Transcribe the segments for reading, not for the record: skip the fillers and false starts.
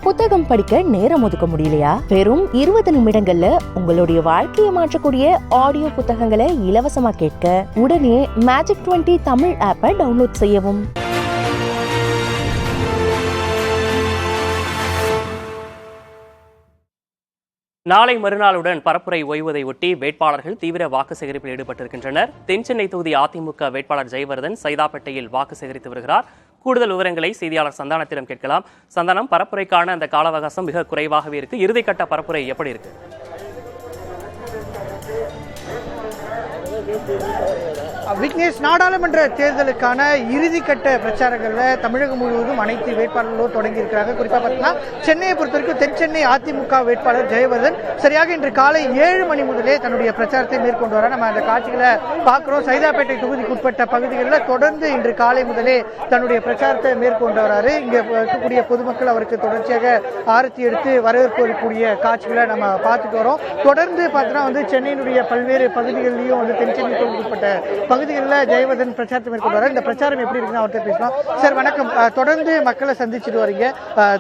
புத்தகம் படிக்க நேரம் ஒதுக்க முடியலையா? வெறும் 20 நிமிடங்கள்ல உங்களுடைய வாழ்க்கையை மாற்றக்கூடிய ஆடியோ புத்தகங்களை இலவசமா கேட்க உடனே மேஜிக் 20 தமிழ் ஆப்பை டவுன்லோட் செய்யவும். நாளை மறுநாளுடன் பரப்புரை ஓய்வதை ஒட்டி வேட்பாளர்கள் தீவிர வாக்கு சேகரிப்பில் ஈடுபட்டிருக்கின்றனர். தென்சென்னை தொகுதி அதிமுக வேட்பாளர் ஜெயவர்தன் சைதாப்பேட்டையில் வாக்கு சேகரித்து வருகிறார். கூடுதல் விவரங்களை செய்தியாளர் சந்தானத்திடம் கேட்கலாம். சந்தானம், பரப்புரைக்கான அந்த கால அவகாசம் மிக குறைவாகவே இருக்கு. இறுதிக்கட்ட பரப்புரை எப்படி இருக்கு? விக்னேஷ், நாடாளுமன்ற தேர்தலுக்கான இறுதிக்கட்ட பிரச்சாரங்களில் தமிழகம் முழுவதும் அனைத்து வேட்பாளர்களும் தொடங்கியிருக்கிறாங்க. குறிப்பாக பார்த்தீங்கன்னா சென்னையை பொறுத்த வரைக்கும் தென்சென்னை அதிமுக வேட்பாளர் ஜெயவர்தன் சரியாக இன்று காலை 7 மணி முதலே தன்னுடைய பிரச்சாரத்தை மேற்கொண்டு வர நம்ம அந்த காட்சிகளை பார்க்கிறோம். சைதாப்பேட்டை தொகுதிக்கு உட்பட்ட பகுதிகளில் தொடர்ந்து இன்று காலை முதலே தன்னுடைய பிரச்சாரத்தை மேற்கொண்டு வராரு. இங்கே இருக்கக்கூடிய பொதுமக்கள் அவருக்கு தொடர்ச்சியாக ஆரத்தி எடுத்து வரவேற்கக்கூடிய காட்சிகளை நம்ம பார்த்துட்டு வரோம். தொடர்ந்து பார்த்தீங்கன்னா சென்னையினுடைய பல்வேறு பகுதிகளிலையும் தென்சென்னை தொகுதிக்கு உட்பட்ட பகுதிகளில் ஜெயவர்தன் பிரச்சாரத்தை மேற்கொண்டு வர. இந்த பிரச்சாரம் எப்படி இருக்குன்னு அவர்கிட்ட பேசலாம். சார் வணக்கம். தொடர்ந்து மக்களை சந்திச்சுட்டு வரீங்க.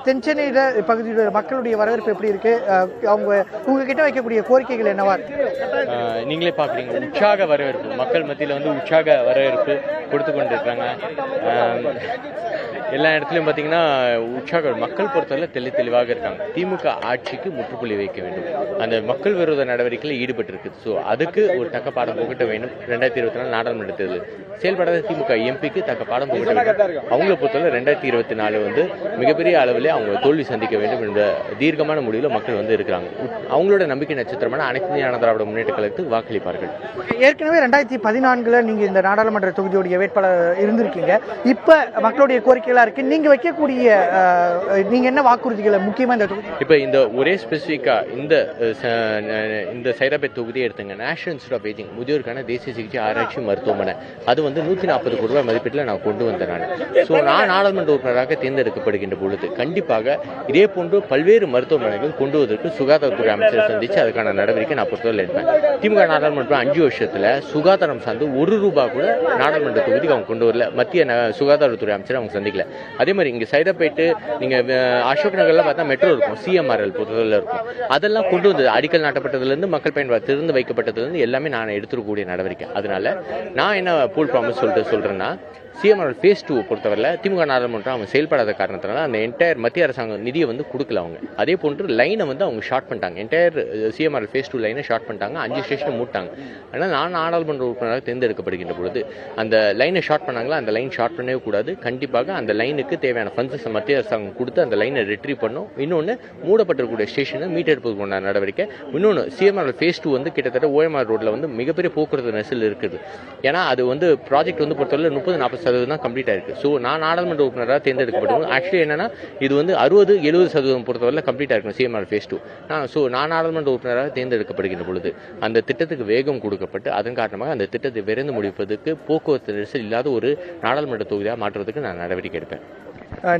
தென்சென்னையில பகுதியோட மக்களுடைய வரவேற்பு எப்படி இருக்கு? அவங்க உங்ககிட்ட வைக்கக்கூடிய கோரிக்கைகள் என்னவா இருக்கு? நீங்களே பாக்குறீங்க, உற்சாக வரவேற்பு மக்கள் மத்தியில் உற்சாக வரவேற்பு கொடுத்து கொண்டிருக்காங்க. எல்லா இடத்துலையும் பார்த்தீங்கன்னா உற்சாக மக்கள் பொறுத்தவரை தெளிவாக இருக்காங்க. திமுக ஆட்சிக்கு முற்றுப்புள்ளி வைக்க வேண்டும், அந்த மக்கள் விரோத நடவடிக்கையில் ஈடுபட்டு இருக்குது. ஸோ அதுக்கு ஒரு தக்க பாடம் புகட்ட வேண்டும். 2024 நாடாளுமன்ற தேர்தல் செயல்படாத திமுக எம்பிக்கு தக்க பாடம் புகட்ட வேண்டும். அவங்களை பொறுத்தவரை 2024 மிகப்பெரிய அளவில் அவங்க தோல்வி சந்திக்க வேண்டும் என்ற தீர்க்கமான முடிவில் மக்கள் இருக்கிறாங்க. அவங்களோட நம்பிக்கை நட்சத்திரமான அனைத்து இந்திய அண்ணா திராவிட முன்னேற்ற கழகத்துக்கு வாக்களிப்பார்கள். ஏற்கனவே 2014 நீங்க இந்த நாடாளுமன்ற தொகுதியுடைய வேட்பாளர் இருந்திருக்கீங்க. இப்ப மக்களுடைய கோரிக்கைகளா இருக்கு, நீங்க வைக்கக்கூடிய நீங்க என்ன வாக்குறுதிகளை முக்கியமா இந்த தொகுதி? இப்ப இந்த ஒரே ஸ்பெசிபிக்கா இந்த சைதாப்பேட் தொகுதியை எடுத்துங்க. நேஷனல் இன்ஸ்டியூட் ஆஃப் ஏஜிங் முதியோருக்கான தேசிய சிகிச்சை ஆராய்ச்சி மருத்துவமனை அது 140 கோடி ரூபாய் மதிப்பீட்டில் நான் கொண்டு வந்தேன். நான் நாடாளுமன்ற உறுப்பினராக தேர்ந்தெடுக்கப்படுகின்ற பொழுது கண்டிப்பாக இதே போன்று பல்வேறு மருத்துவமனைகள் கொண்டு வருவதற்கு சுகாதாரத்துறை அமைச்சரை சந்திச்சு அதுக்கான நடவடிக்கை நான் பொறுத்தவரை எடுப்பேன். திமுக நாடாளுமன்றம் 5 வருஷத்துல சுகாதாரம் சார்ந்து 1 ரூபாய் கூட நாடாளுமன்ற தொகுதிக்கு அவங்க கொண்டு வரல. மத்திய சுகாதாரத்துறை அமைச்சர் அவங்க சந்திக்கல. அதே மாதிரி இங்க சைதாப்பேட்டு நீங்க அசோக் நகர்ல பார்த்தா மெட்ரோ இருக்கும், சிஎம்ஆர்எல் பொறுத்தவரை இருக்கும். அதெல்லாம் கொண்டு வந்தது அடிக்கல் நாட்டப்பட்டதுல இருந்து மக்கள் பயன்பாடு திறந்து வைக்கப்பட்டதுல இருந்து எல்லாமே நான் எடுத்துக்கூடிய நடவடிக்கை. அதனால நான் என்ன பூல் ப்ராமிஸ் சொல்றேன்னா, சிஎம்ஆர்எல் ஃபேஸ் 2 பொறுத்தவரையில் திமுக நாடாளுமன்றம் அவங்க செயல்படாத காரணத்தினால அந்த என்டையர் மத்திய அரசாங்கம் நிதியை கொடுக்கல அவங்க. அதே போன்று லைனை அவங்க ஷார்ட் பண்ணிட்டாங்க. என்டையர் சிஎம்ஆர்எல் ஃபேஸ் 2 லைனை ஷார்ட் பண்ணிட்டாங்க. 5 ஸ்டேஷனை மூட்டாங்க. ஆனால் நான் நாடாளுமன்ற உறுப்பினராக தேர்ந்தெடுக்கப்படுகின்ற பொழுது அந்த லைனை ஷார்ட் பண்ணாங்களா, அந்த லைன் ஷார்ட் பண்ணவே கூடாது. கண்டிப்பாக அந்த லைனுக்கு தேவையான ஃபண்ட்ஸ் மத்திய அரசாங்கம் கொடுத்து அந்த லைனை ரிட்ரீவ் பண்ணும். இன்னொன்று மூடப்பட்டிருக்கக்கூடிய ஸ்டேஷனை மீட்டெடுப்பதற்கான நடவடிக்கை. இன்னொன்று சிஎம்ஆர்எல் ஃபேஸ் 2 கிட்டத்தட்ட ஓஎம்ஆர் ரோட்ல மிகப்பெரிய போக்குவரத்து நெரிசல் இருக்குது. ஏன்னா அது ப்ராஜெக்ட் பொறுத்தவரை 30-40% தான் கம்ப்ளீட் ஆயிருக்கு. ஸோ நான் நாடாளுமன்ற உறுப்பினராக தேர்ந்தெடுக்கப்படும். ஆக்சுவலி என்னன்னா இது 60-70% பொறுத்தவரை கம்ப்ளீட் ஆயிருக்கும் சிஎம்ஆர் ஃபேஸ் 2. ஸோ நான் நாடாளுமன்ற உறுப்பினராக தேர்ந்தெடுக்கப்படுகின்ற பொழுது அந்த திட்டத்துக்கு வேகம் கொடுக்கப்பட்டு அதன் காரணமாக அந்த திட்டத்தை விரைந்து முடிப்பதற்கு போக்குவரத்து நெரிசல் இல்லாத ஒரு நாடாளுமன்ற தொகுதியாக மாற்றுவதற்கு நான் நடவடிக்கை எடுப்பேன்.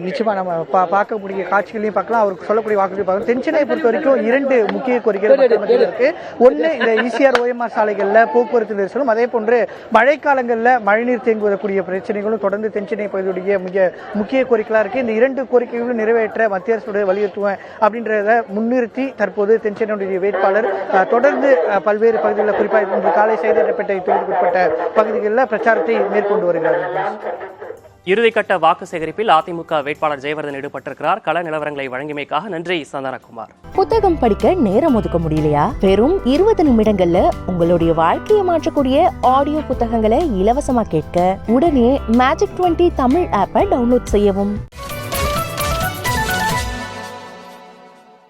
நிச்சயமா நம்ம பார்க்கக்கூடிய காட்சிகளையும் பார்க்கலாம். அவருக்கு சொல்லக்கூடிய வாக்குறுதி பார்க்கலாம். தென்சென்னையை பொறுத்த வரைக்கும் 2 முக்கிய கோரிக்கைகள் இருக்கு. ஒன்று, இந்த ஈசிஆர் ஓஎம்ஆர் சாலைகளில் போக்குவரத்து நெரிசலும், அதே போன்று மழைக்காலங்களில் மழைநீர் தேங்குவதற்குரிய பிரச்சனைகளும் தொடர்ந்து தென்சென்னை பகுதியுடைய முக்கிய கோரிக்கைகளாக இருக்கு. இந்த 2 கோரிக்கைகளும் நிறைவேற்ற மத்திய அரசுடைய வலியுறுத்துவேன் அப்படின்றத முன்னிறுத்தி தற்போது தென்சென்னையுடைய வேட்பாளர் தொடர்ந்து பல்வேறு பகுதிகளில் குறிப்பாக இன்று காலை சைதாப்பேட்டை தொகுதிக்குட்பட்ட பகுதிகளில் பிரச்சாரத்தை மேற்கொண்டு வருகிறார்கள். இறுதிக்கட்ட வாக்கு சேகரிப்பில் அதிமுக வேட்பாளர் ஜெயவர்தன் ஈடுபட்டிருக்கிறார். கள நிலவரங்களை வழங்கியமைக்காக நன்றி சந்தானகுமார். புத்தகம் படிக்க நேரம் ஒதுக்க முடியலையா? வெறும் 20 நிமிடங்கள்ல உங்களுடைய வாழ்க்கையை மாற்றக்கூடிய ஆடியோ புத்தகங்களை இலவசமா கேட்க உடனே மேஜிக் 20 தமிழ் ஆப்பை டவுன்லோட் செய்யவும்.